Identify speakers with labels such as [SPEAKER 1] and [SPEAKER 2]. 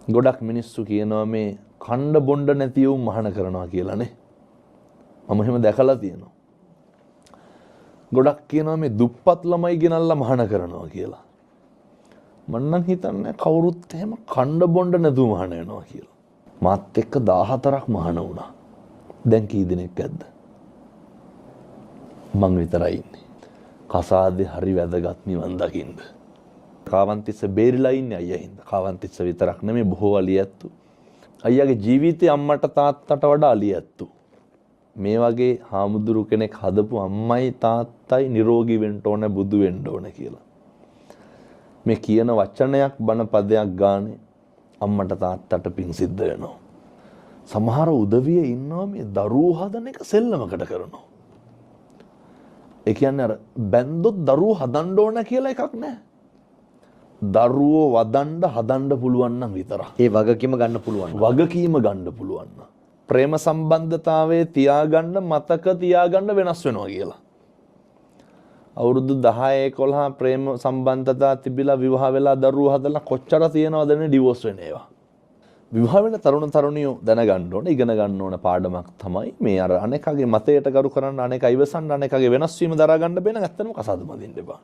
[SPEAKER 1] ගොඩක් මිනිස්සු කියනවා මේ කණ්ඩ බොණ්ඩ නැති වුන් මහාන කරනවා කියලානේ. මම එහෙම දැකලා තියෙනවා. ගොඩක් කියනවා මේ දුප්පත් ළමයි ගෙනල්ලා මහාන කරනවා කියලා. මම නම් හිතන්නේ කවුරුත් එහෙම කණ්ඩ බොණ්ඩ නැතුව මහාන වෙනවා කියලා. මාත් එක්ක 14ක් මහාන වුණා. දැන් කී දෙනෙක් ඇද්ද? මං විතරයි ඉන්නේ. කසාදේ හරි වැදගත් නිවන් දකින්න. කාවන්තිස්ස බේරිලා ඉන්නේ අයියා හින්දා. කාවන්තිස්ස විතරක් නෙමෙයි බොහෝ අලියැත්තු. අයියාගේ ජීවිතේ අම්මට තාත්තට වඩා අලියැත්තු. මේ වගේ හාමුදුරු කෙනෙක් හදපු අම්මයි තාත්තයි නිරෝගී වෙන්න ඕන බුදු වෙන්න ඕන කියලා. මේ කියන වචනයක් බණ පදයක් ගානේ අම්මට තාත්තට පිං සිද්ධ වෙනවා. සමහර උදවිය ඉන්නවා මේ දරුවෝ හදන එක සෙල්ලමකට කරනවා. ඒ කියන්නේ අර බැන්දොත් දරුවෝ හදන්න ඕන කියලා එකක් නැහැ. දරුවෝ වදන්න හදන්න පුළුවන් නම් විතරක්.
[SPEAKER 2] ඒ වගකීම ගන්න පුළුවන්.
[SPEAKER 1] වගකීම ගන්න පුළුවන්. ප්‍රේම සම්බන්ධතාවයේ තියාගන්න මතක තියාගන්න වෙනස් වෙනවා කියලා. අවුරුදු 10 11 ප්‍රේම සම්බන්ධතා තිබිලා විවාහ වෙලා දරුවෝ හදලා කොච්චර තියෙනවද නේ ඩිවෝස් වෙන ඒවා. විවාහ වෙන තරුණ තරුණියෝ දැනගන්න ඕන ඉගෙන ගන්න ඕන පාඩමක් තමයි මේ අර අනේකගේ මතයට කරු කරන්න අනේක ඉවසන්න අනේකගේ වෙනස් වීම දරා ගන්න බැන ඇත්තටම කසාද බඳින්න එපා.